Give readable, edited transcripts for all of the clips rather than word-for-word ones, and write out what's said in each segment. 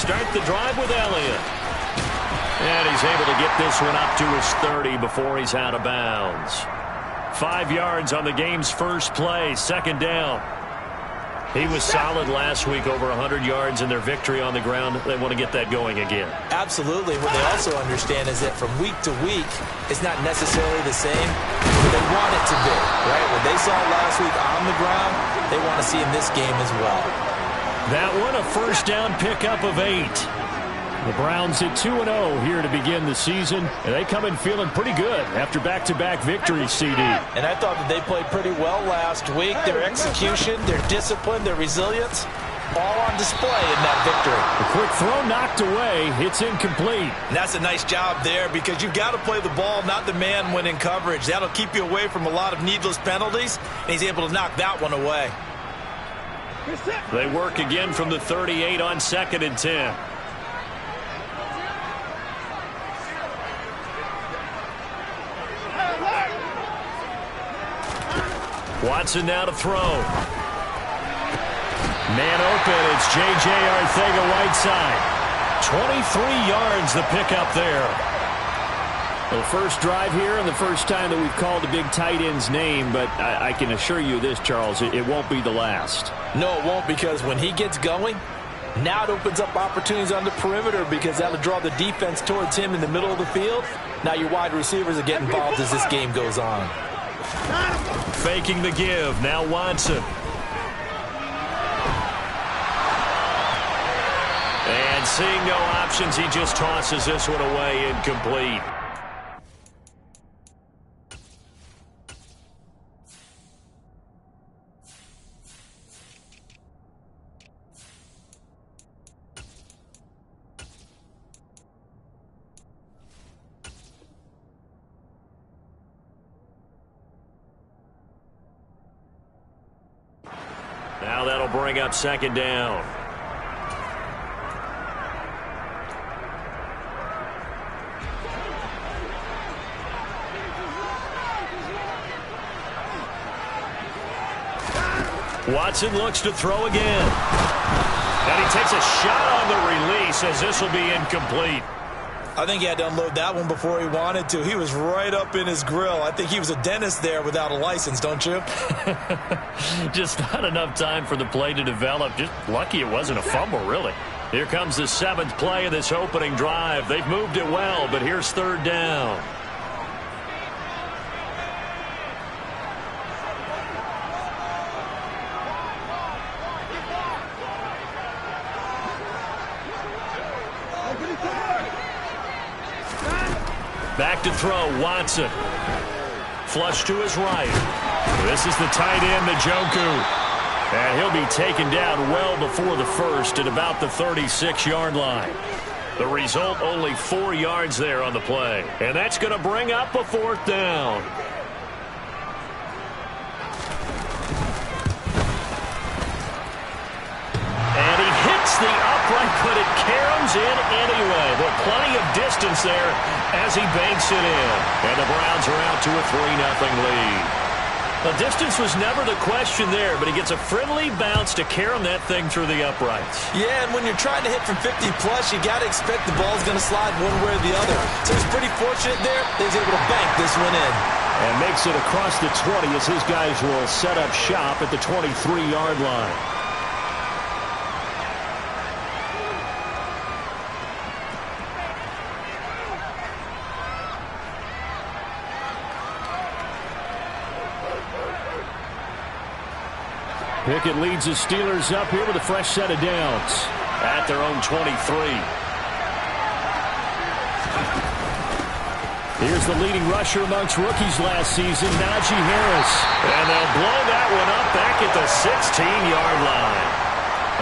start the drive with Elliott. And he's able to get this one up to his 30 before he's out of bounds. 5 yards on the game's first play, second down. He was solid last week, over 100 yards in their victory on the ground. They want to get that going again. Absolutely. What they also understand is that from week to week, it's not necessarily the same, but they want it to be, right? What they saw last week on the ground, they want to see in this game as well. That one, a first down pickup of 8. The Browns at 2-0 here to begin the season, and they come in feeling pretty good after back-to-back victories, CD. And I thought that they played pretty well last week. Their execution, their discipline, their resilience, all on display in that victory. A quick throw knocked away. It's incomplete. And that's a nice job there because you've got to play the ball, not the man when in coverage. That'll keep you away from a lot of needless penalties, and he's able to knock that one away. They work again from the 38 on 2nd and 10. Watson now to throw. Man open. It's J.J. Arcega-Whiteside. 23 yards the pickup there. Well, first drive here and the first time that we've called a big tight end's name, but I can assure you this, Charles, it won't be the last. No, it won't, because when he gets going, now it opens up opportunities on the perimeter because that'll draw the defense towards him in the middle of the field. Now your wide receivers are getting involved as this game goes on. Faking the give. Now Watson. And seeing no options, he just tosses this one away, incomplete. Now that'll bring up second down. Watson looks to throw again. And he takes a shot on the release as this will be incomplete. I think he had to unload that one before he wanted to. He was right up in his grill. I think he was a dentist there without a license, don't you? Just not enough time for the play to develop. Just lucky it wasn't a fumble, really. Here comes the 7th play of this opening drive. They've moved it well, but here's third down. Back to throw, Watson. Flush to his right. This is the tight end, Njoku. And he'll be taken down well before the first at about the 36-yard line. The result, only 4 yards there on the play. And that's going to bring up a 4th down. And he hits the upright, but it caroms in anyway. But plenty of distance there as he banks it in. And the Browns are out to a 3-0 lead. The distance was never the question there, but he gets a friendly bounce to carom that thing through the uprights. Yeah, and when you're trying to hit from 50-plus, you got to expect the ball's going to slide one way or the other. So he's pretty fortunate there that he's able to bank this one in. And makes it across the 20 as his guys will set up shop at the 23-yard line. Pickett leads the Steelers up here with a fresh set of downs. At their own 23. Here's the leading rusher amongst rookies last season, Najee Harris. And they'll blow that one up back at the 16-yard line.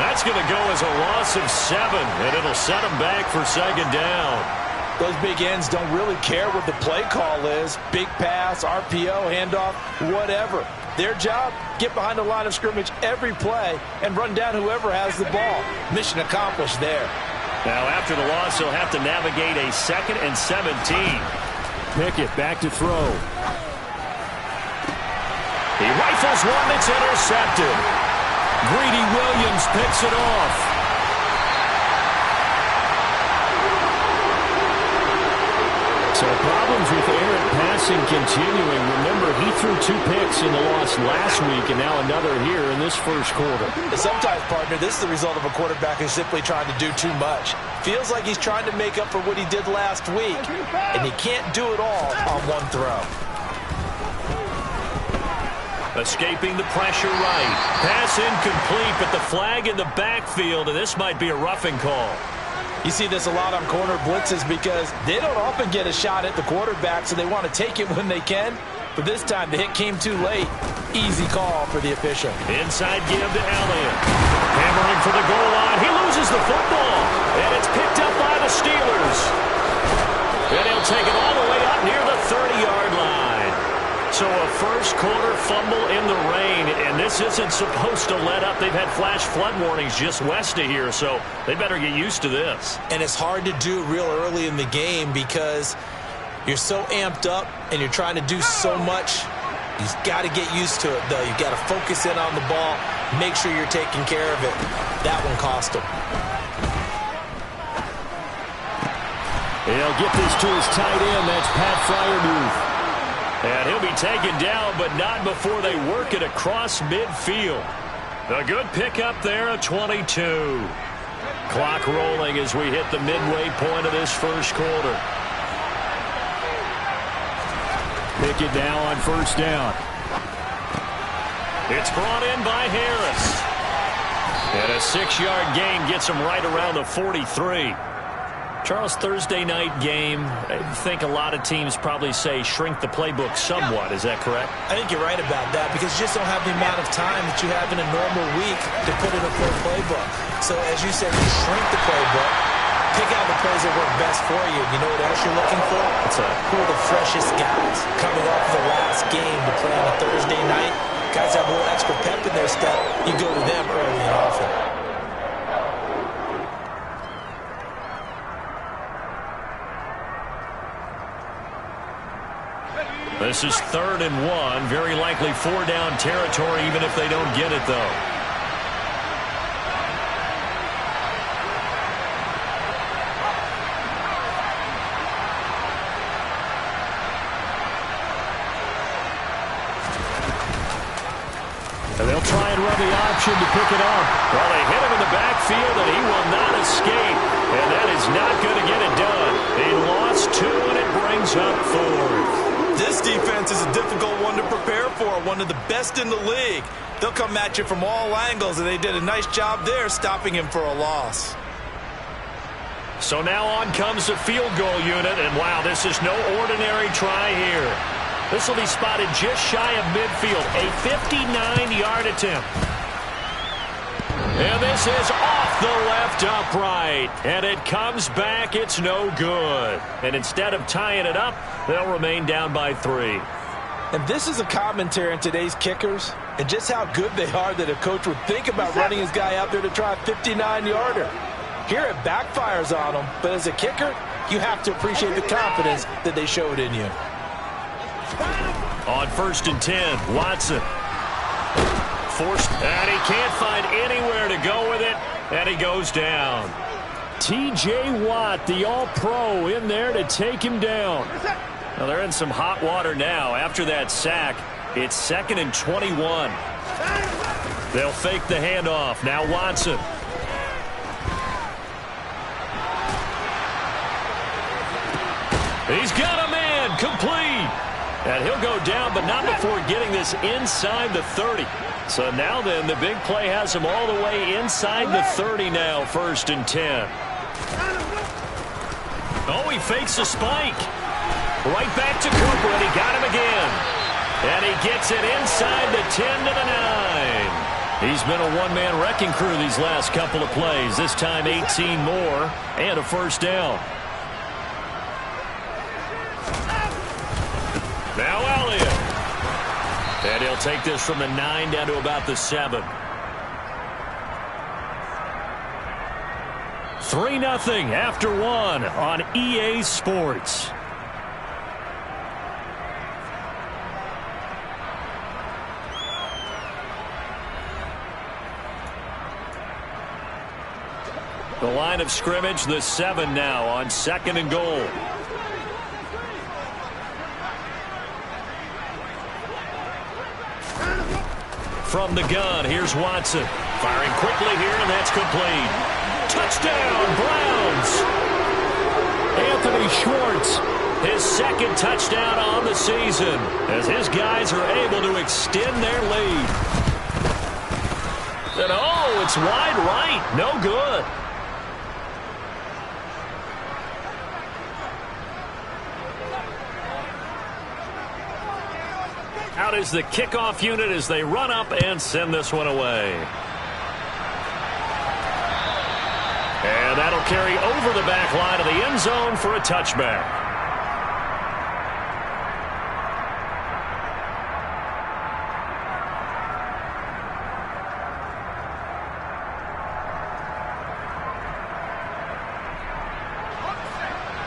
That's going to go as a loss of 7, and it'll set them back for second down. Those big ends don't really care what the play call is. Big pass, RPO, handoff, whatever. Their job, get behind the line of scrimmage every play and run down whoever has the ball. Mission accomplished there. Now, after the loss, he'll have to navigate a 2nd and 17. Pickett back to throw. He rifles one that's intercepted. Greedy Williams picks it off. passing continuing. Remember, he threw 2 picks in the loss last week, and now another here in this first quarter. Sometimes, partner, this is the result of a quarterback who's simply trying to do too much. Feels like he's trying to make up for what he did last week, and he can't do it all on one throw. Escaping the pressure right. Pass incomplete, but the flag in the backfield, and this might be a roughing call. You see this a lot on corner blitzes because they don't often get a shot at the quarterback, so they want to take it when they can. But this time, the hit came too late. Easy call for the official. Inside give to Elliott. Hammering for the goal line. He loses the football, and it's picked up by the Steelers. And he'll take it all the way up near the 30-yard line. So a first quarter fumble in the rain, and this isn't supposed to let up. They've had flash flood warnings just west of here, so they better get used to this. And it's hard to do real early in the game because you're so amped up and you're trying to do so much. You've got to get used to it, though. You've got to focus in on the ball, make sure you're taking care of it. That one cost him. He'll get this to his tight end. That's Pat Freiermuth. And he'll be taken down, but not before they work it across midfield. A good pickup there at 22. Clock rolling as we hit the midway point of this first quarter. Pick it now on first down. It's brought in by Harris. And a 6-yard gain gets him right around the 43. Charles, Thursday night game, I think a lot of teams probably say shrink the playbook somewhat. Is that correct? I think you're right about that because you just don't have the amount of time that you have in a normal week to put in a full playbook. So as you said, you shrink the playbook, pick out the plays that work best for you. You know what else you're looking for? Who are the freshest guys coming off the last game to play on a Thursday night? Guys have a little extra pep in their step. You go to them early and often. This is 3rd and 1. Very likely 4-down territory, even if they don't get it, though. And they'll try and run the option to pick it up. Well, they hit him in the backfield, and he will not escape. And that is not going to get it done. They lost 2, and it brings up 4th. This defense is a difficult one to prepare for, one of the best in the league. They'll come at you from all angles, and they did a nice job there stopping him for a loss. So now on comes the field goal unit, and wow, this is no ordinary try here. This will be spotted just shy of midfield, a 59-yard attempt. And this is off the left upright. And it comes back. It's no good. And instead of tying it up, they'll remain down by 3. And this is a commentary on today's kickers and just how good they are that a coach would think about running his guy out there to try a 59-yarder. Here it backfires on him, but as a kicker, you have to appreciate the confidence that they showed in you. On 1st and 10, Watson. Forced, and he can't find anywhere to go with it, and he goes down. T.J. Watt, the All-Pro, in there to take him down. Well, they're in some hot water now. After that sack, it's 2nd and 21. They'll fake the handoff. Now Watson. He's got a man, complete. And he'll go down, but not before getting this inside the 30. So now then, the big play has him all the way inside the 30 now, 1st and 10. Oh, he fakes a spike. Right back to Cooper, and he got him again. And he gets it inside the 10 to the 9. He's been a one-man wrecking crew these last couple of plays. This time 18 more and a first down. Now Elliott. And he'll take this from the 9 down to about the 7. 3-0 after 1 on EA Sports. The line of scrimmage, the 7 now on 2nd and goal. from the gun. Here's Watson. Firing quickly here, and that's complete. Touchdown, Browns! Anthony Schwartz, his second touchdown on the season, as his guys are able to extend their lead. And oh, it's wide right. No good. Out is the kickoff unit as they run up and send this one away. And that'll carry over the back line of the end zone for a touchback.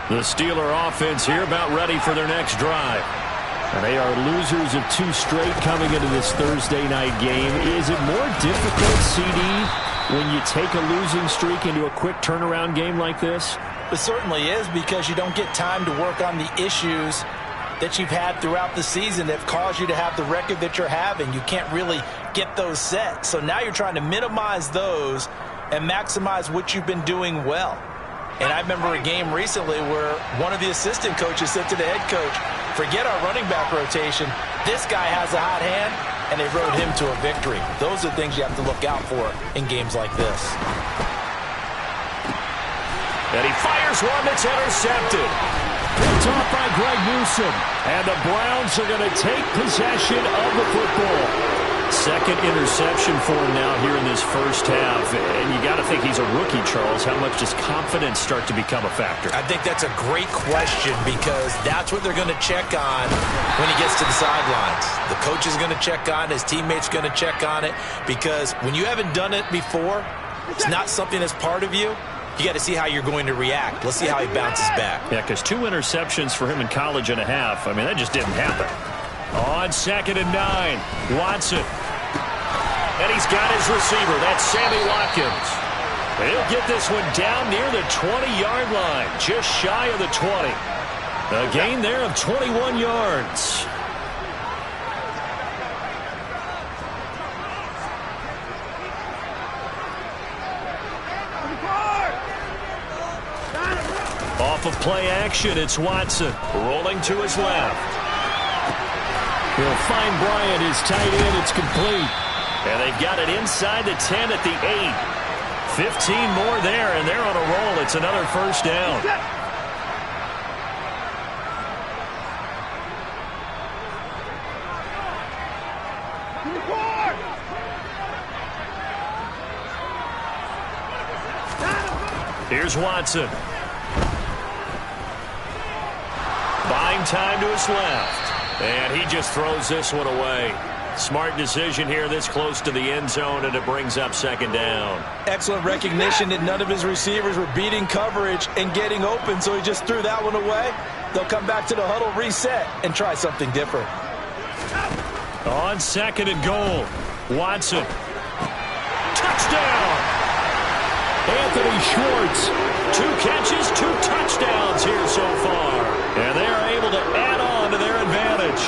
The Steeler offense here about ready for their next drive. And they are losers of 2 straight coming into this Thursday night game. Is it more difficult, CD, when you take a losing streak into a quick turnaround game like this? It certainly is, because you don't get time to work on the issues that you've had throughout the season that have caused you to have the record that you're having. You can't really get those set. So now you're trying to minimize those and maximize what you've been doing well. And I remember a game recently where one of the assistant coaches said to the head coach, forget our running back rotation. This guy has a hot hand, and they rode him to a victory. Those are things you have to look out for in games like this. And he fires one that's intercepted. Picked off by Greg Newsome. And the Browns are going to take possession of the football. Second interception for him now here in this first half. And you got to think he's a rookie, Charles. How much does confidence start to become a factor? I think that's a great question, because that's what they're going to check on when he gets to the sidelines. The coach is going to check on it. His teammates going to check on it, because when you haven't done it before, it's not something that's part of you. You got to see how you're going to react. Let's see how he bounces back. Yeah, because 2 interceptions for him in college and a half. I mean, that just didn't happen. On 2nd and 9, Watson. And he's got his receiver. That's Sammy Watkins. And he'll get this one down near the 20-yard line, just shy of the 20. A gain there of 21 yards. Off of play action, it's Watson rolling to his left. He'll find Bryant, his tight end. It's complete. And they've got it inside the 10 at the 8. 15 more there, and they're on a roll. It's another first down. Here's Watson. Buying time to his left. And he just throws this one away. Smart decision here this close to the end zone, and it brings up 2nd down. Excellent recognition that none of his receivers were beating coverage and getting open, so he just threw that one away. They'll come back to the huddle, reset, and try something different. On 2nd and goal, Watson. Touchdown! Anthony Schwartz. 2 catches, 2 touchdowns here so far. And they are able to add on to their advantage.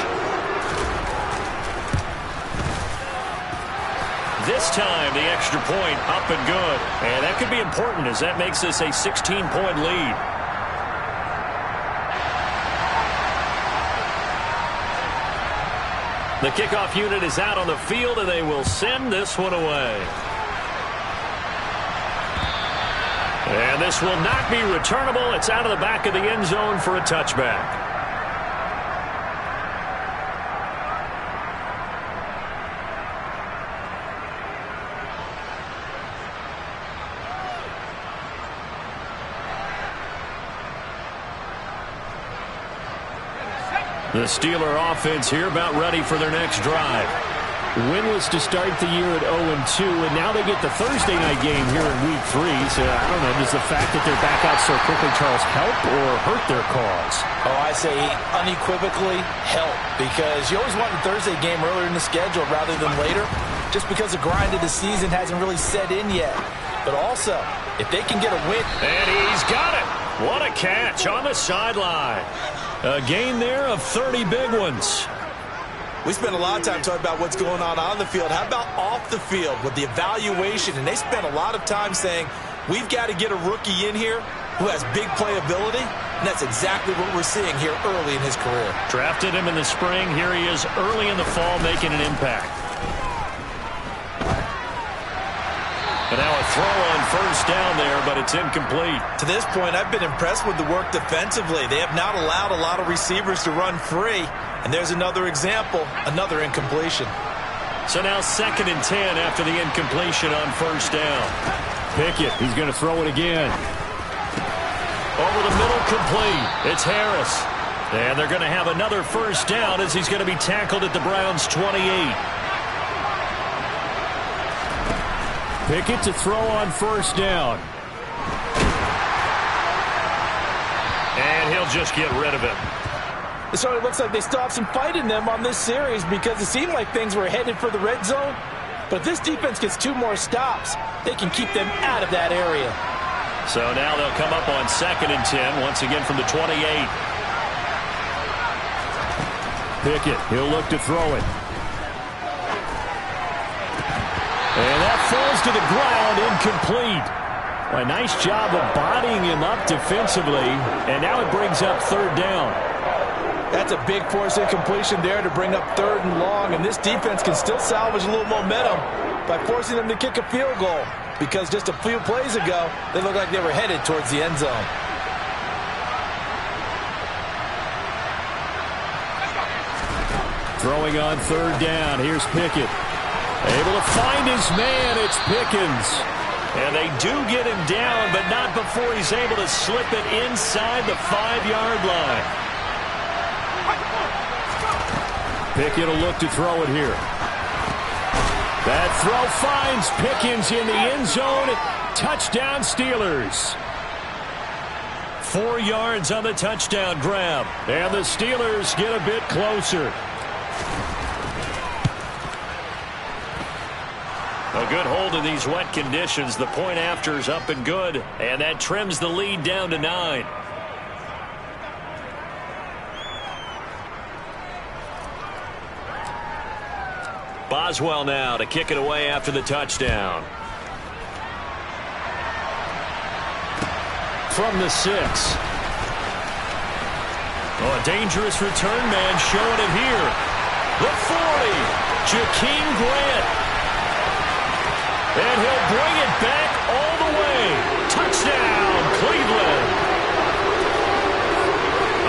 This time, the extra point up and good. And that could be important, as that makes this a 16-point lead. The kickoff unit is out on the field, and they will send this one away. And this will not be returnable. It's out of the back of the end zone for a touchback. The Steeler offense here about ready for their next drive. Winless to start the year at 0-2, and now they get the Thursday night game here in Week 3. So, I don't know, does the fact that they're back out so quickly, Charles, help or hurt their cause? Oh, I say unequivocally help, because you always want the Thursday game earlier in the schedule rather than later, just because the grind of the season hasn't really set in yet. But also, if they can get a win. And he's got it. What a catch on the sideline. A gain there of 30 big ones. We spent a lot of time talking about what's going on the field. How about off the field with the evaluation? And they spent a lot of time saying, we've got to get a rookie in here who has big playability, and that's exactly what we're seeing here early in his career. Drafted him in the spring. Here he is early in the fall making an impact. And now a throw on first down there, but it's incomplete. To this point, I've been impressed with the work defensively. They have not allowed a lot of receivers to run free. And there's another example, another incompletion. So now 2nd and 10 after the incompletion on first down. Pickett, he's going to throw it again. Over the middle, complete. It's Harris. And they're going to have another first down as he's going to be tackled at the Browns' 28. Pickett to throw on first down. And he'll just get rid of him. It sort of looks like they stopped some fight in them on this series because it seemed like things were headed for the red zone. But if this defense gets 2 more stops, they can keep them out of that area. So now they'll come up on 2nd and 10, once again from the 28. Pickett, he'll look to throw it. And that falls to the ground, incomplete. Well, a nice job of bodying him up defensively, and now it brings up 3rd down. That's a big force incompletion there to bring up 3rd and long, and this defense can still salvage a little momentum by forcing them to kick a field goal, because just a few plays ago, they looked like they were headed towards the end zone. Throwing on 3rd down, here's Pickett. Able to find his man, it's Pickens. And they do get him down, but not before he's able to slip it inside the 5-yard line. Pickett will look to throw it here. That throw finds Pickens in the end zone. Touchdown, Steelers. 4 yards on the touchdown grab. And the Steelers get a bit closer. A good hold in these wet conditions. The point after is up and good. And that trims the lead down to 9. Boswell now to kick it away after the touchdown. From the 6. Oh, a dangerous return man showing it here. The 40. Jakeem Grant. And he'll bring it back all the way. Touchdown, Cleveland.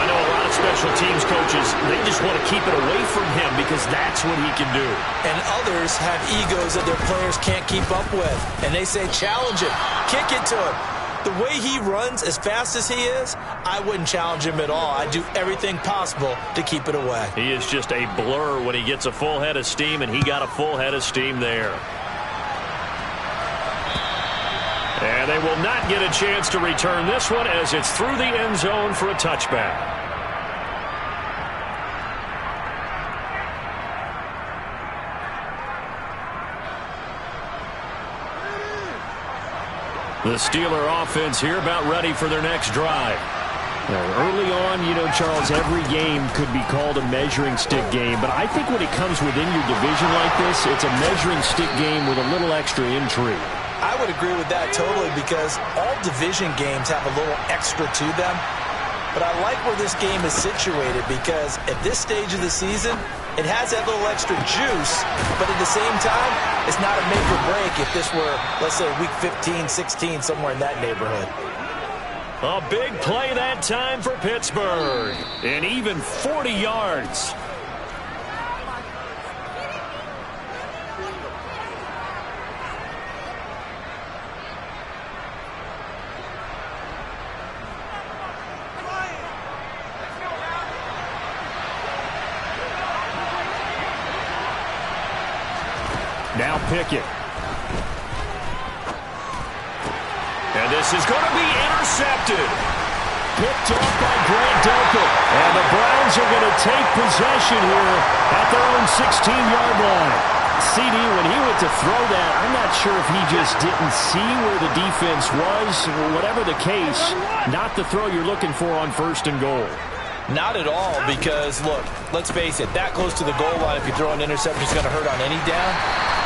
I know a lot of special teams coaches, they just want to keep it away from him because that's what he can do. And others have egos that their players can't keep up with. And they say, challenge him, kick it to him. The way he runs as fast as he is, I wouldn't challenge him at all. I'd do everything possible to keep it away. He is just a blur when he gets a full head of steam, and he got a full head of steam there. And they will not get a chance to return this one as it's through the end zone for a touchback. The Steeler offense here about ready for their next drive. Early on, you know, Charles, every game could be called a measuring stick game. But I think when it comes within your division like this, it's a measuring stick game with a little extra intrigue. I would agree with that totally because all division games have a little extra to them. But I like where this game is situated because at this stage of the season, it has that little extra juice, but at the same time, it's not a make or break if this were, let's say, week 15, 16, somewhere in that neighborhood. A big play that time for Pittsburgh. And even 40 yards. Now Pickett. And this is going to be intercepted. Picked off by Grant Delpit. And the Browns are going to take possession here at their own 16-yard line. CD, when he went to throw that, I'm not sure if he just didn't see where the defense was. Whatever the case, not the throw you're looking for on 1st and goal. Not at all, because, look, let's face it, that close to the goal line, if you throw an interception, is going to hurt on any down.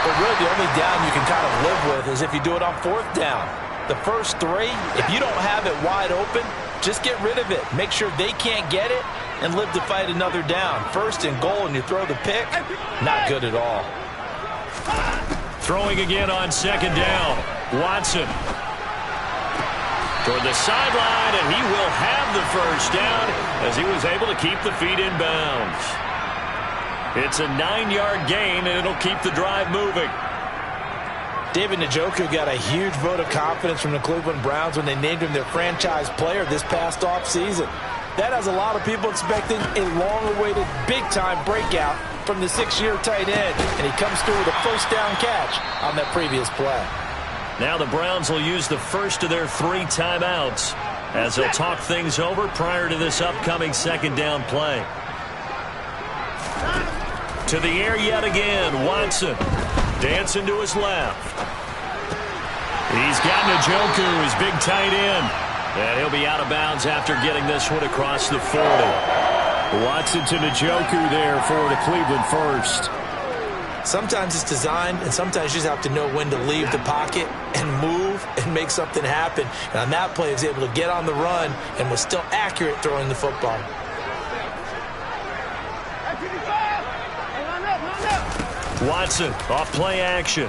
But really, the only down you can kind of live with is if you do it on 4th down. The first 3, if you don't have it wide open, just get rid of it. Make sure they can't get it and live to fight another down. 1st and goal, and you throw the pick, not good at all. Throwing again on 2nd down. Watson toward the sideline, and he will have the first down as he was able to keep the feet in bounds. It's a 9-yard gain, and it'll keep the drive moving. David Njoku got a huge vote of confidence from the Cleveland Browns when they named him their franchise player this past offseason. That has a lot of people expecting a long-awaited, big-time breakout from the 6-year tight end, and he comes through with a first down catch on that previous play. Now the Browns will use the first of their 3 timeouts as they'll talk things over prior to this upcoming 2nd down play. To the air yet again, Watson dancing to his left. He's got Njoku, his big tight end, and he'll be out of bounds after getting this one across the 40. Watson to Njoku there for the Cleveland first. Sometimes it's designed, and sometimes you just have to know when to leave the pocket and move and make something happen. And on that play, he was able to get on the run and was still accurate throwing the football. Watson off play action.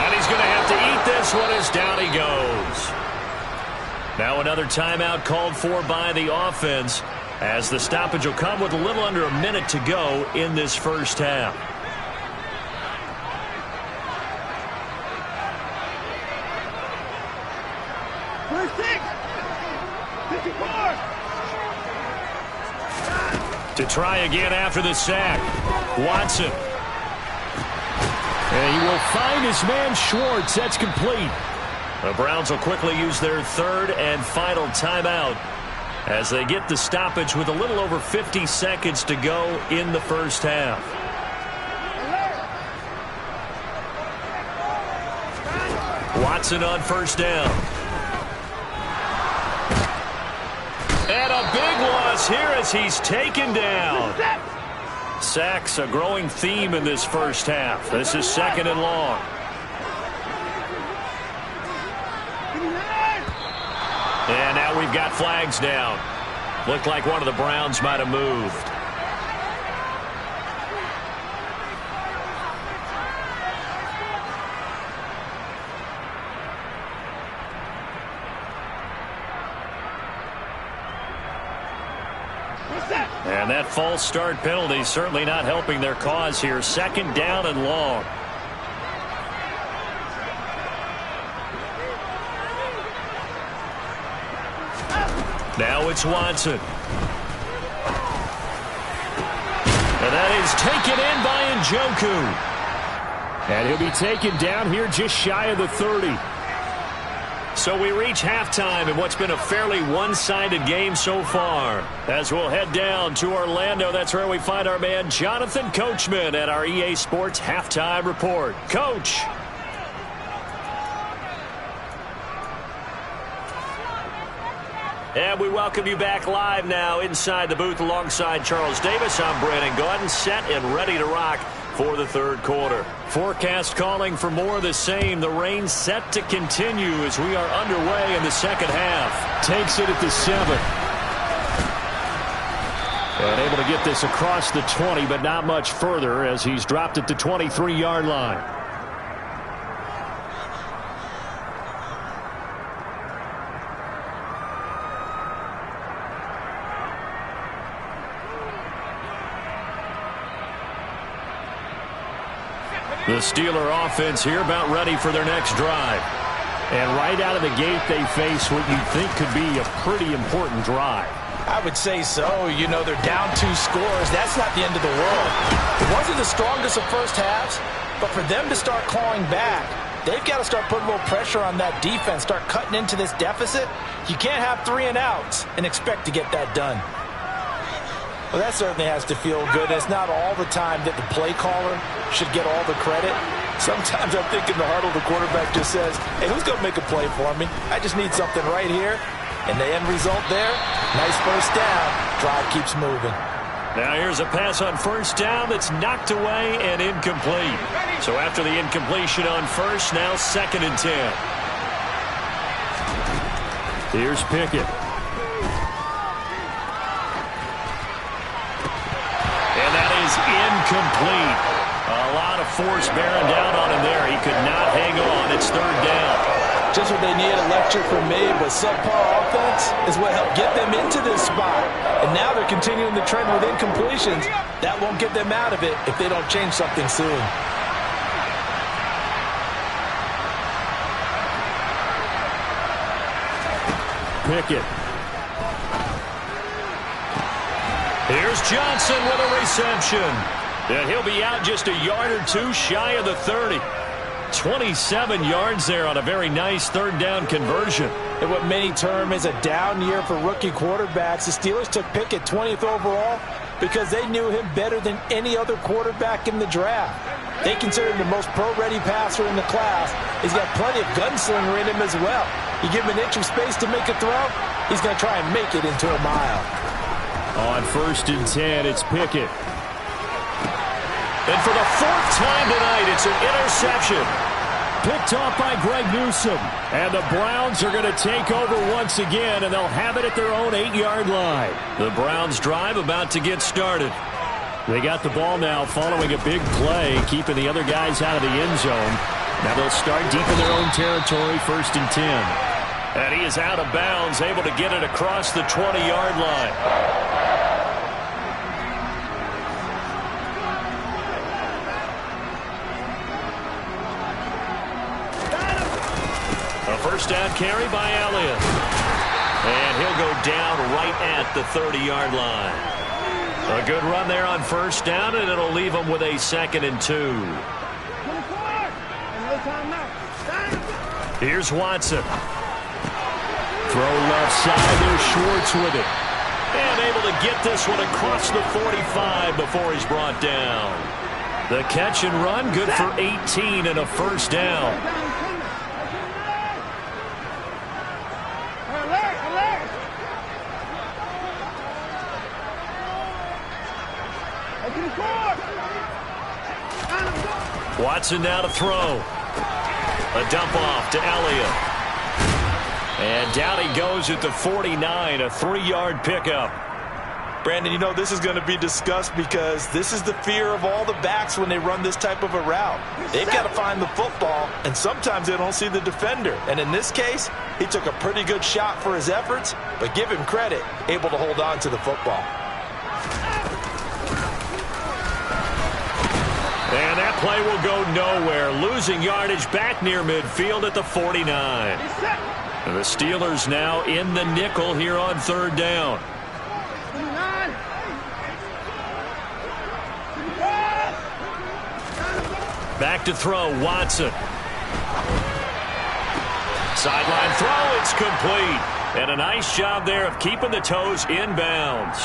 And he's going to have to eat this one as down he goes. Now another timeout called for by the offense, as the stoppage will come with a little under a minute to go in this first half. To try again after the sack, Watson. And he will find his man Schwartz. That's complete. The Browns will quickly use their 3rd and final timeout as they get the stoppage with a little over 50 seconds to go in the first half. Watson on first down. And a big loss here as he's taken down. Sacks a growing theme in this first half. This is 2nd and long. And now we've got flags down. Looked like one of the Browns might have moved. And that false start penalty certainly not helping their cause here. 2nd down and long. Now it's Watson. And that is taken in by Njoku. And he'll be taken down here just shy of the 30. So we reach halftime in what's been a fairly one-sided game so far. As we'll head down to Orlando, that's where we find our man Jonathan Coachman at our EA Sports Halftime Report. Coach. And we welcome you back live now inside the booth alongside Charles Davis. I'm Brandon Gaudin, set and ready to rock for the 3rd quarter. Forecast calling for more of the same. The rain set to continue as we are underway in the 2nd half. Takes it at the 7. And able to get this across the 20, but not much further as he's dropped at the 23-yard line. The Steeler offense here about ready for their next drive. And right out of the gate, they face what you think could be a pretty important drive. I would say so. You know, they're down 2 scores. That's not the end of the world. It wasn't the strongest of first halves, but for them to start clawing back, they've got to start putting a little pressure on that defense, start cutting into this deficit. You can't have 3 and outs and expect to get that done. Well, that certainly has to feel good. It's not all the time that the play caller should get all the credit. Sometimes I think in the huddle, the quarterback just says, hey, who's going to make a play for me? I just need something right here. And the end result there, nice first down. Drive keeps moving. Now here's a pass on first down that's knocked away and incomplete. So after the incompletion on first, now 2nd and 10. Here's Pickett. And that is incomplete. A lot of force bearing down on him there. He could not hang on. It's 3rd down. Just what they need, a lecture from me, but subpar offense is what helped get them into this spot. And now they're continuing the trend with incompletions. That won't get them out of it if they don't change something soon. Pickett. Here's Johnson with a reception. And he'll be out just a yard or two shy of the 30. 27 yards there on a very nice 3rd down conversion. And what many term is a down year for rookie quarterbacks, the Steelers took Pickett 20th overall because they knew him better than any other quarterback in the draft. They consider him the most pro-ready passer in the class. He's got plenty of gunslinger in him as well. You give him an inch of space to make a throw, he's going to try and make it into a mile. On 1st and 10, it's Pickett. And for the 4th time tonight, it's an interception. Picked off by Greg Newsome. And the Browns are going to take over once again, and they'll have it at their own 8-yard line. The Browns drive about to get started. They got the ball now following a big play, keeping the other guys out of the end zone. Now they'll start deep in their own territory, 1st and 10. And he is out of bounds, able to get it across the 20-yard line. A first down carry by Elliott. And he'll go down right at the 30-yard line. A good run there on first down, and it'll leave him with a 2nd and 2. Here's Watson. Throw left side. There's Schwartz with it. And able to get this one across the 45 before he's brought down. The catch and run, good for 18 and a first down. Watson now to throw. A dump off to Elliott. And down he goes at the 49, a 3-yard pickup. Brandon, you know this is going to be discussed because this is the fear of all the backs when they run this type of a route. They've got to find the football, and sometimes they don't see the defender. And in this case, he took a pretty good shot for his efforts, but give him credit, able to hold on to the football. And that play will go nowhere. Losing yardage back near midfield at the 49. The Steelers now in the nickel here on 3rd down. Back to throw, Watson. Sideline throw, it's complete. And a nice job there of keeping the toes inbounds.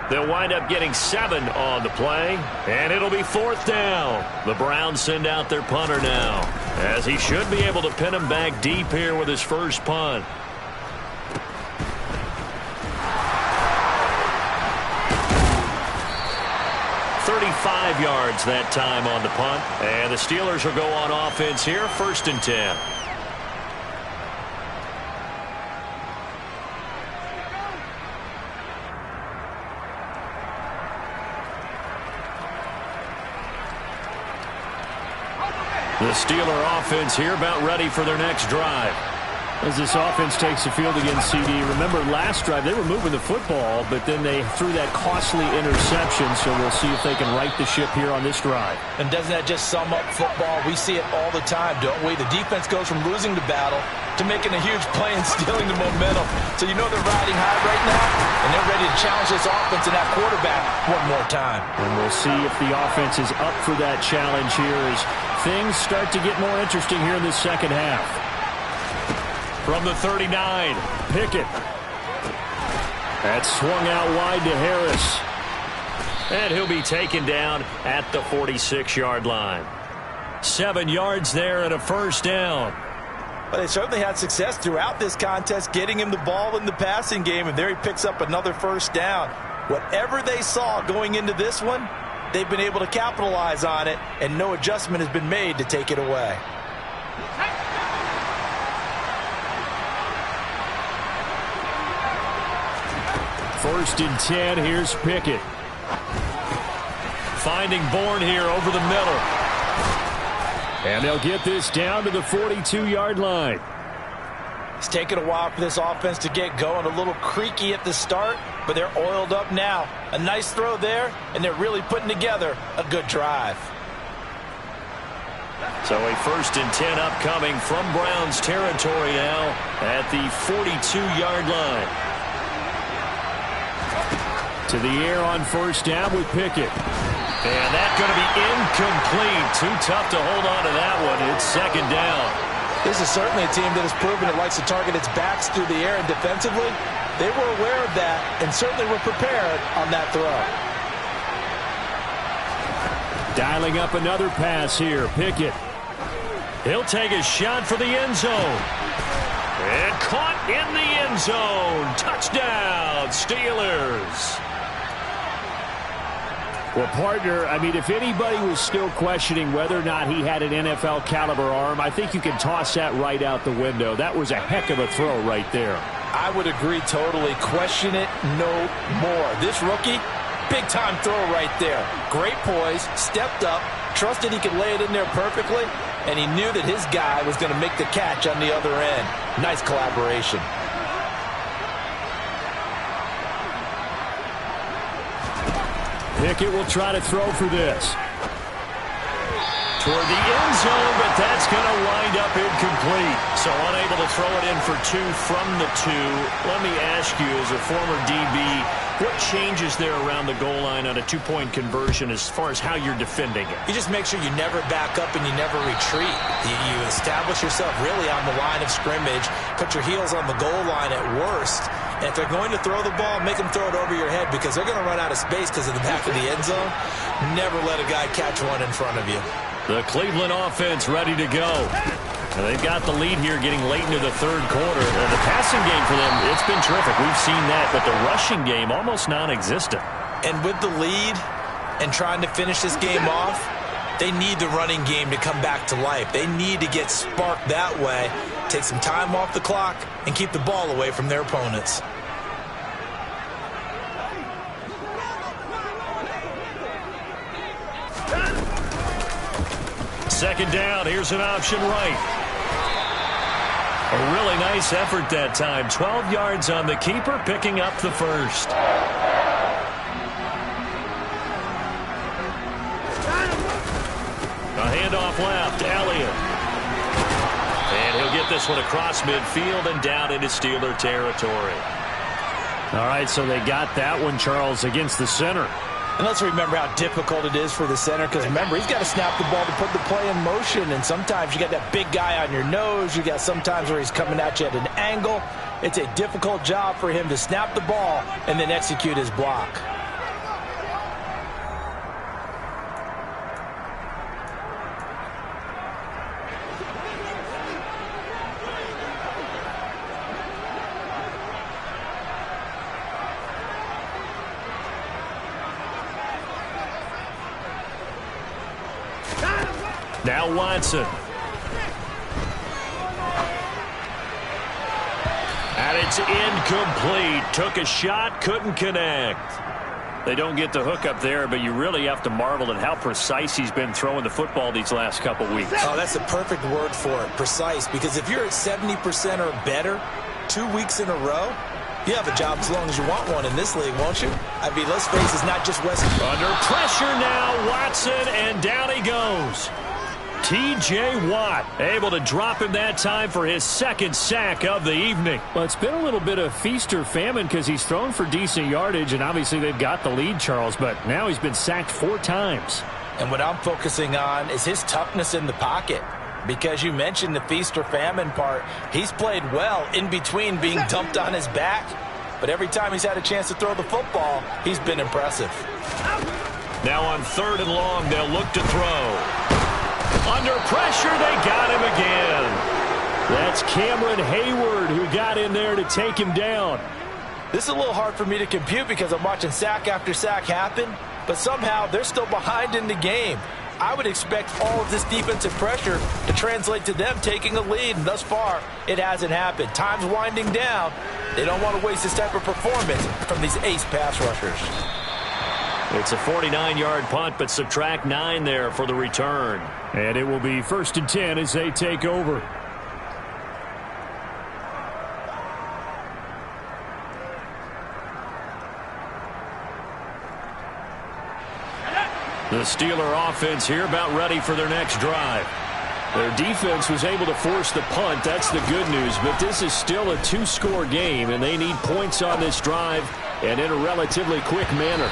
They'll wind up getting 7 on the play, and it'll be 4th down. The Browns send out their punter now, as he should be able to pin him back deep here with his first punt. "35 yards that time on the punt, and the Steelers will go on offense here, 1st and 10. The Steeler offense here about ready for their next drive. As this offense takes the field against CD, remember last drive they were moving the football, but then they threw that costly interception, so we'll see if they can right the ship here on this drive. And doesn't that just sum up football? We see it all the time, don't we? The defense goes from losing the battle to making a huge play and stealing the momentum. So you know they're riding high right now, and they're ready to challenge this offense and that quarterback one more time. And we'll see if the offense is up for that challenge here as things start to get more interesting here in the second half. From the 39, Pickett. That's swung out wide to Harris. And he'll be taken down at the 46-yard line. 7 yards there and a first down. But they certainly had success throughout this contest, getting him the ball in the passing game, and there he picks up another first down. Whatever they saw going into this one, they've been able to capitalize on it, and no adjustment has been made to take it away. First and 10, here's Pickett. Finding Bourne here over the middle. And they'll get this down to the 42-yard line. It's taken a while for this offense to get going. A little creaky at the start, but they're oiled up now. A nice throw there, and they're really putting together a good drive. So a first and 10 upcoming from Browns territory now at the 42-yard line. To the air on first down with Pickett. And that's going to be incomplete. Too tough to hold on to that one. It's second down. This is certainly a team that has proven it likes to target its backs through the air, and defensively, they were aware of that and certainly were prepared on that throw. Dialing up another pass here, Pickett. He'll take a shot for the end zone. And caught in the end zone. Touchdown, Steelers. Well, partner, I mean, if anybody was still questioning whether or not he had an NFL caliber arm, I think you can toss that right out the window. That was a heck of a throw right there. I would agree totally. Question it no more. This rookie, big-time throw right there. Great poise, stepped up, trusted he could lay it in there perfectly, and he knew that his guy was going to make the catch on the other end. Nice collaboration. Pickett will try to throw for this. Toward the end zone, but that's going to wind up incomplete. So unable to throw it in for two from the two. Let me ask you, as a former DB, what changes there around the goal line on a two-point conversion as far as how you're defending it? You just make sure you never back up and you never retreat. You establish yourself really on the line of scrimmage, put your heels on the goal line at worst, and if they're going to throw the ball, make them throw it over your head because they're going to run out of space because of the back of the end zone. Never let a guy catch one in front of you. The Cleveland offense ready to go. And they've got the lead here getting late into the third quarter. And the passing game for them, it's been terrific. We've seen that, but the rushing game almost non-existent. And with the lead and trying to finish this game off, they need the running game to come back to life. They need to get sparked that way, take some time off the clock, and keep the ball away from their opponents. Second down, here's an option right. A really nice effort that time. 12 yards on the keeper, picking up the first. A handoff left, Elliott. And he'll get this one across midfield and down into Steeler territory. All right, so they got that one, Charles, against the center. And let's remember how difficult it is for the center because, remember, he's got to snap the ball to put the play in motion. And sometimes you got that big guy on your nose. You got sometimes where he's coming at you at an angle. It's a difficult job for him to snap the ball and then execute his block. Now Watson. And it's incomplete. Took a shot, couldn't connect. They don't get the hook up there, but you really have to marvel at how precise he's been throwing the football these last couple weeks. Oh, that's the perfect word for it, precise. Because if you're at 70% or better 2 weeks in a row, you have a job as long as you want one in this league, won't you? I mean, let's face it, it's not just West. Under pressure now, Watson, and down he goes. T.J. Watt able to drop him that time for his second sack of the evening. Well, it's been a little bit of feast or famine because he's thrown for decent yardage, and obviously they've got the lead, Charles, but now he's been sacked 4 times. And what I'm focusing on is his toughness in the pocket. Because you mentioned the feast or famine part, he's played well in between being dumped on his back. But every time he's had a chance to throw the football, he's been impressive. Now on 3rd and long, they'll look to throw. Under pressure, they got him again. That's Cameron Hayward who got in there to take him down. This is a little hard for me to compute because I'm watching sack after sack happen, but somehow they're still behind in the game. I would expect all of this defensive pressure to translate to them taking a lead, and thus far, it hasn't happened. Time's winding down. They don't want to waste this type of performance from these ace pass rushers. It's a 49-yard punt, but subtract 9 there for the return. And it will be 1st and 10 as they take over. The Steeler offense here about ready for their next drive. Their defense was able to force the punt. That's the good news. But this is still a 2-score game, and they need points on this drive and in a relatively quick manner.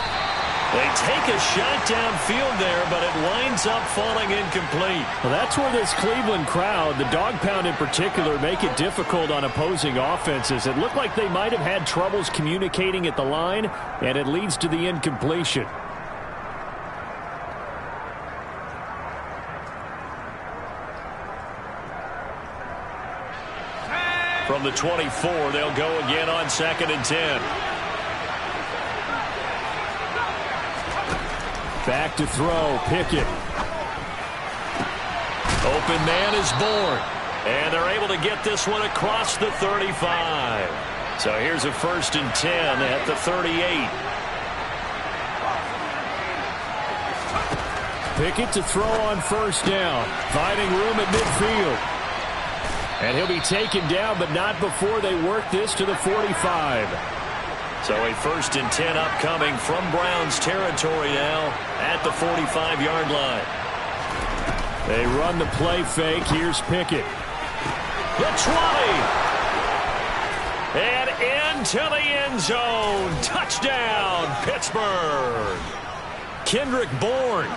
They take a shot downfield there, but it winds up falling incomplete. Well, that's where this Cleveland crowd, the dog pound in particular, make it difficult on opposing offenses. It looked like they might have had troubles communicating at the line, and it leads to the incompletion. From the 24, they'll go again on 2nd and 10. Back to throw, Pickett. Open man is born. And they're able to get this one across the 35. So here's a 1st and 10 at the 38. Pickett to throw on 1st down. Finding room at midfield. And he'll be taken down, but not before they work this to the 45. So a 1st and 10 upcoming from Browns territory now at the 45-yard line. They run the play fake. Here's Pickett. The 20. And into the end zone. Touchdown, Pittsburgh. Kendrick Bourne.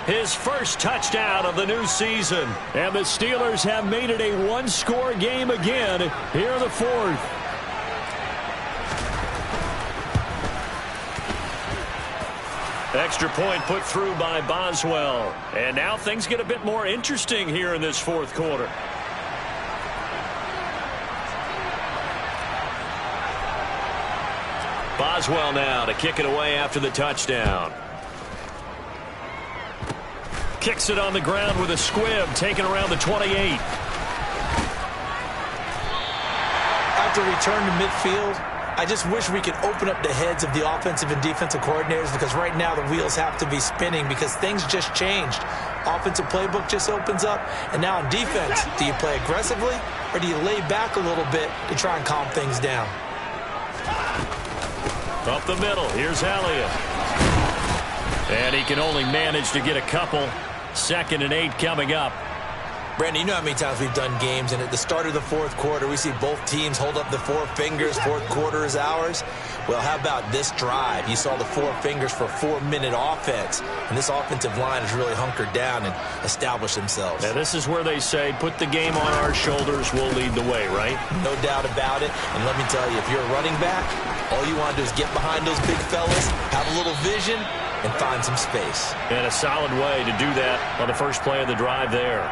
His first touchdown of the new season. And the Steelers have made it a 1-score game again here in the 4th. Extra point put through by Boswell. And now things get a bit more interesting here in this 4th quarter. Boswell now to kick it away after the touchdown. Kicks it on the ground with a squib, taken around the 28. After return to midfield, I just wish we could open up the heads of the offensive and defensive coordinators, because right now the wheels have to be spinning because things just changed. Offensive playbook just opens up, and now on defense, do you play aggressively or do you lay back a little bit to try and calm things down? Up the middle, here's Elliott. And he can only manage to get a couple. 2nd and 8 coming up. Brandon, you know how many times we've done games, and at the start of the 4th quarter, we see both teams hold up the 4 fingers. 4th quarter is ours. Well, how about this drive? You saw the 4 fingers for a 4-minute offense, and this offensive line has really hunkered down and established themselves. Now, this is where they say, put the game on our shoulders, we'll lead the way, right? No doubt about it. And let me tell you, if you're a running back, all you want to do is get behind those big fellas, have a little vision, and find some space. And a solid way to do that on the first play of the drive there.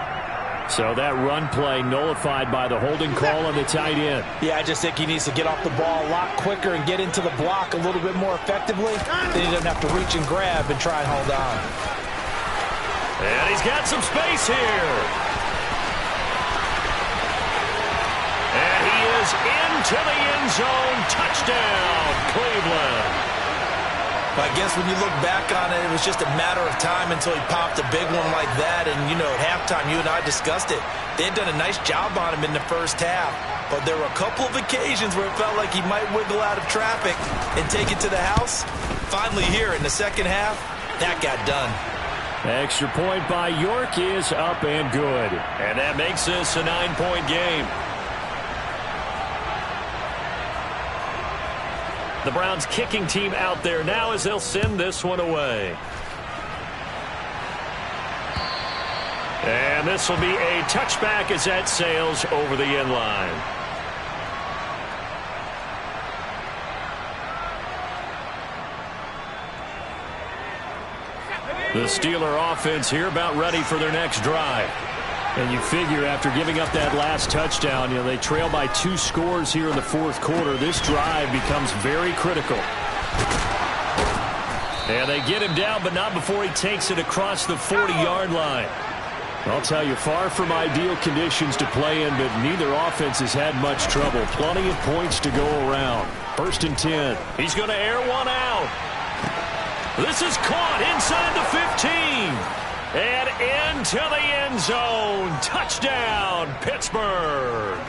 So that run play nullified by the holding call on the tight end. Yeah, I just think he needs to get off the ball a lot quicker and get into the block a little bit more effectively. Then he doesn't have to reach and grab and try and hold on. And he's got some space here. And he is into the end zone. Touchdown, Cleveland. I guess when you look back on it, it was just a matter of time until he popped a big one like that. And, you know, at halftime, you and I discussed it. They had done a nice job on him in the first half. But there were a couple of occasions where it felt like he might wiggle out of traffic and take it to the house. Finally here in the second half, that got done. Extra point by York is up and good. And that makes this a 9-point game. The Browns kicking team out there now as they'll send this one away. And this will be a touchback as that sails over the end line. The Steeler offense here about ready for their next drive. And you figure after giving up that last touchdown, they trail by 2 scores here in the fourth quarter. This drive becomes very critical. And they get him down, but not before he takes it across the 40-yard line. I'll tell you, far from ideal conditions to play in, but neither offense has had much trouble. Plenty of points to go around. 1st and 10. He's going to air one out. This is caught inside the 15. And into the end zone. Touchdown, Pittsburgh.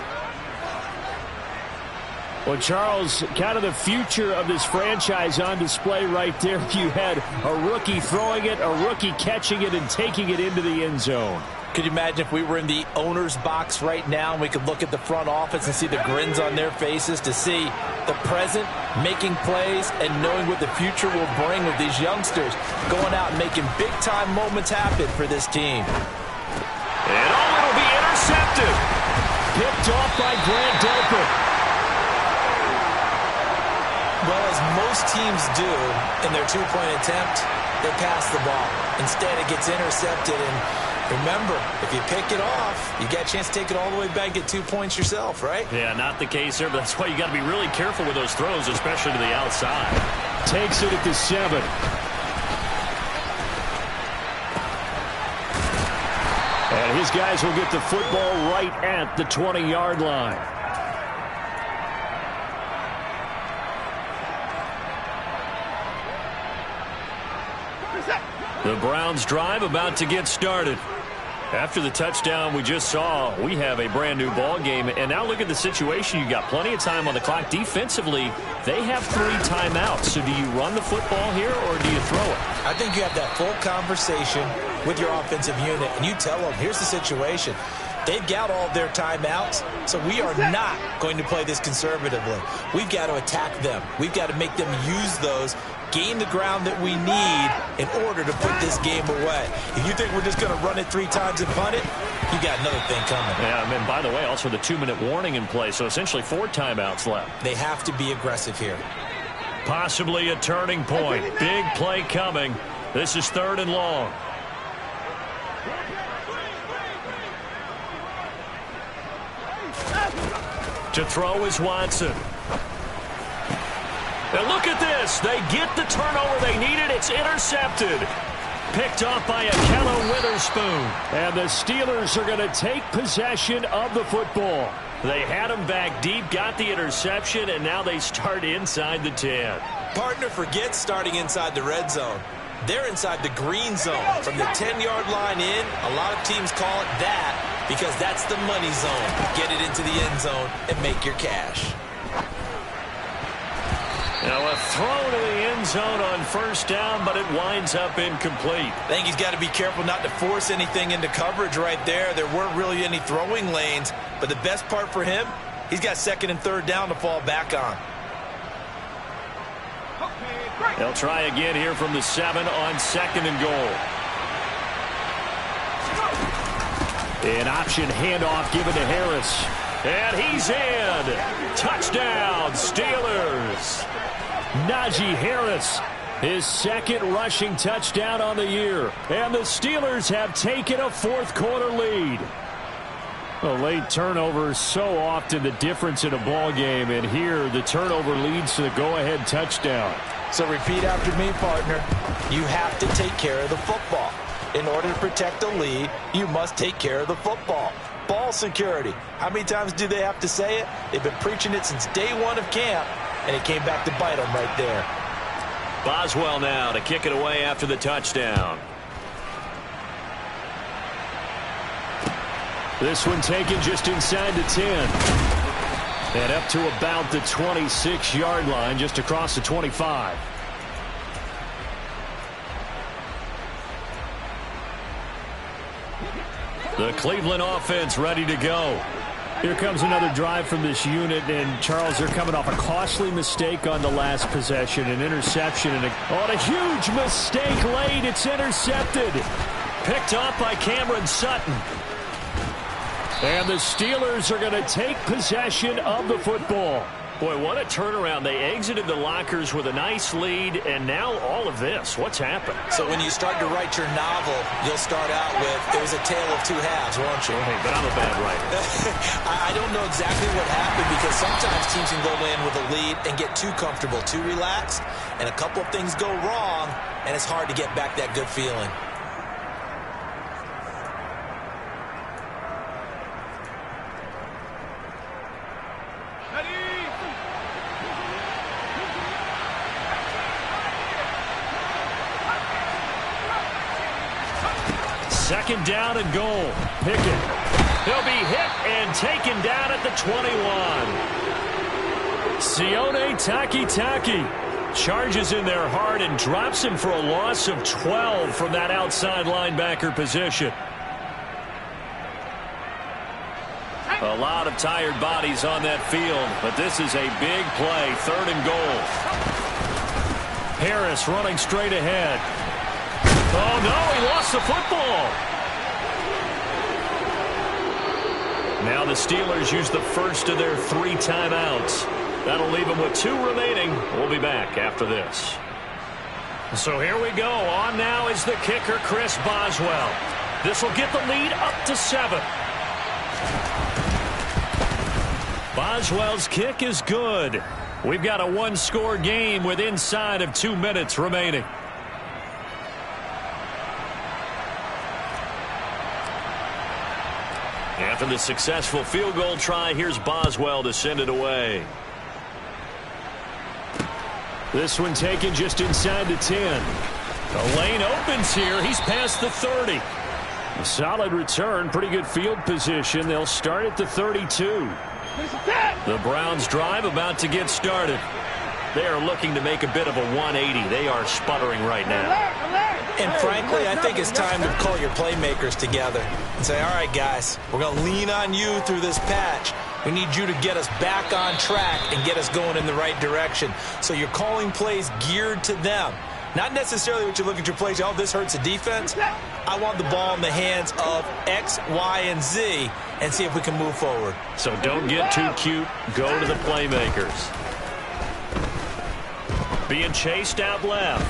Well, Charles, kind of the future of this franchise on display right there. You had a rookie throwing it, a rookie catching it, and taking it into the end zone. Could you imagine if we were in the owner's box right now and we could look at the front office and see the grins on their faces, to see the present making plays and knowing what the future will bring with these youngsters going out and making big-time moments happen for this team. And it'll be intercepted. Picked off by Grant Delpit. Well, as most teams do in their two-point attempt, they pass the ball. Instead, it gets intercepted. And remember, if you pick it off, you got a chance to take it all the way back, get 2 points yourself, right? Yeah, not the case there, but that's why you got to be really careful with those throws, especially to the outside. Takes it at the 7. And his guys will get the football right at the 20-yard line. The Browns drive about to get started. After the touchdown we just saw, we have a brand new ball game. And now look at the situation. You got plenty of time on the clock. Defensively, they have 3 timeouts. So do you run the football here or do you throw it? I think you have that full conversation with your offensive unit, and you tell them, here's the situation. They've got all their timeouts, so we are not going to play this conservatively. We've got to attack them. We've got to make them use those, gain the ground that we need in order to put this game away. If you think we're just going to run it 3 times and punt it, you got another thing coming. Yeah, and by the way, also the 2-minute warning in play, so essentially 4 timeouts left. They have to be aggressive here. Possibly a turning point. Big play coming. This is 3rd and long. To throw is Watson. And look at this. They get the turnover they needed. It's intercepted. Picked off by Ahkello Witherspoon. And the Steelers are going to take possession of the football. They had him back deep, got the interception, and now they start inside the 10. Partner forgets starting inside the red zone. They're inside the green zone. From the 10-yard line in, a lot of teams call it that because that's the money zone. Get it into the end zone and make your cash. Now a throw to the end zone on 1st down, but it winds up incomplete. I think he's got to be careful not to force anything into coverage right there. There weren't really any throwing lanes, but the best part for him, he's got 2nd and 3rd down to fall back on. They'll try again here from the 7 on 2nd and goal. An option handoff given to Harris. And he's in. Touchdown, Steelers. Najee Harris, his 2nd rushing touchdown on the year. And the Steelers have taken a 4th quarter lead. A late turnover is so often the difference in a ball game, and here the turnover leads to the go-ahead touchdown. So repeat after me, partner. You have to take care of the football. In order to protect the lead, you must take care of the football. Ball security. How many times do they have to say it? They've been preaching it since day 1 of camp, and it came back to bite them right there. Boswell now to kick it away after the touchdown. This one taken just inside the 10. And up to about the 26-yard line, just across the 25. The Cleveland offense ready to go. Here comes another drive from this unit, and Charles, they're coming off a costly mistake on the last possession, an interception, and a huge mistake late. It's intercepted. Picked off by Cameron Sutton. And the Steelers are going to take possession of the football. Boy, what a turnaround. They exited the lockers with a nice lead, and now all of this. What's happened? So when you start to write your novel, you'll start out with, it was a tale of two halves, won't you? Oh, hey, but I'm a bad writer. I don't know exactly what happened, because sometimes teams can go in with a lead and get too comfortable, too relaxed, and a couple of things go wrong, and it's hard to get back that good feeling. Second down and goal. Pickett. He'll be hit and taken down at the 21. Sione Takitaki charges in there hard and drops him for a loss of 12 from that outside linebacker position. A lot of tired bodies on that field, but this is a big play. Third and goal. Harris running straight ahead. Oh, no, he lost the football. Now the Steelers use the first of their 3 timeouts. That'll leave them with 2 remaining. We'll be back after this. So here we go. On now is the kicker, Chris Boswell. This will get the lead up to 7. Boswell's kick is good. We've got a 1-score game with inside of 2 minutes remaining. After the successful field goal try, here's Boswell to send it away. This one taken just inside the 10. The lane opens here. He's past the 30. A solid return, pretty good field position. They'll start at the 32. The Browns drive about to get started. They are looking to make a bit of a 180. They are sputtering right now. And frankly, I think it's time to call your playmakers together and say, all right, guys, we're going to lean on you through this patch. We need you to get us back on track and get us going in the right direction. So you're calling plays geared to them. Not necessarily what you look at your plays, oh, this hurts the defense. I want the ball in the hands of X, Y, and Z and see if we can move forward. So don't get too cute. Go to the playmakers. Being chased out left.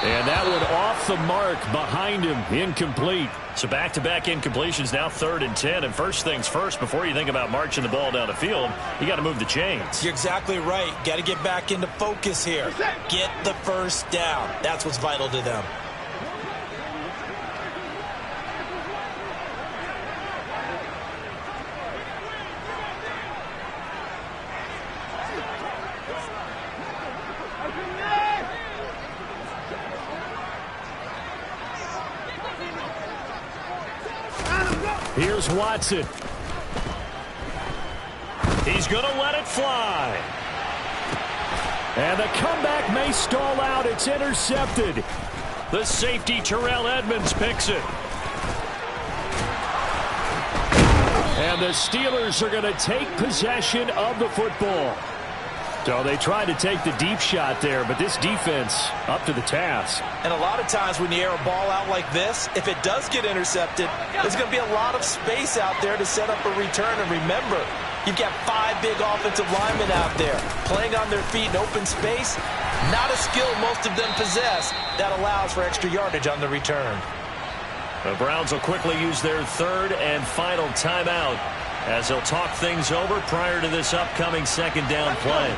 And that one off the mark behind him. Incomplete. So back-to-back incompletions, now 3rd and 10. And first things first, before you think about marching the ball down the field, you got to move the chains. You're exactly right. Got to get back into focus here. Get the first down. That's what's vital to them. Here's Watson. He's going to let it fly. And the comeback may stall out. It's intercepted. The safety, Terrell Edmonds, picks it. And the Steelers are going to take possession of the football. So they tried to take the deep shot there, but this defense up to the task. And a lot of times when you air a ball out like this, if it does get intercepted, there's going to be a lot of space out there to set up a return. And remember, you've got 5 big offensive linemen out there playing on their feet in open space. Not a skill most of them possess that allows for extra yardage on the return. The Browns will quickly use their 3rd and final timeout as they'll talk things over prior to this upcoming 2nd down play.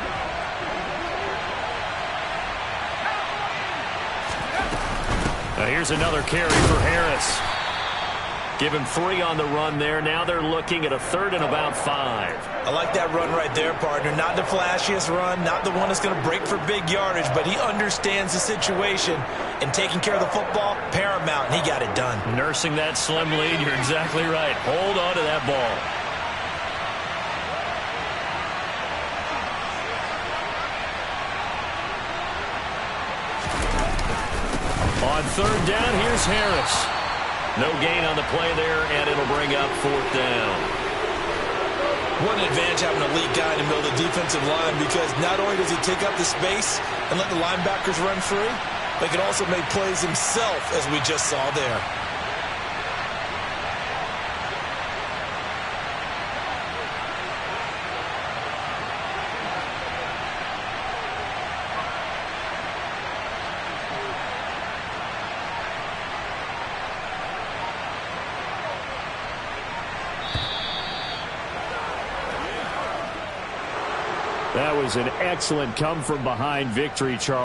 Now here's another carry for Harris. Give him 3 on the run there. Now they're looking at a 3rd and about 5. I like that run right there, partner. Not the flashiest run, not the one that's going to break for big yardage, but he understands the situation, and taking care of the football, paramount, and he got it done. Nursing that slim lead, you're exactly right. Hold on to that ball. On 3rd down, here's Harris. No gain on the play there, and it'll bring up 4th down. What an advantage having a lead guy in the middle of the defensive line, because not only does he take up the space and let the linebackers run free, but he can also make plays himself, as we just saw there. That was an excellent come-from-behind victory, Charles.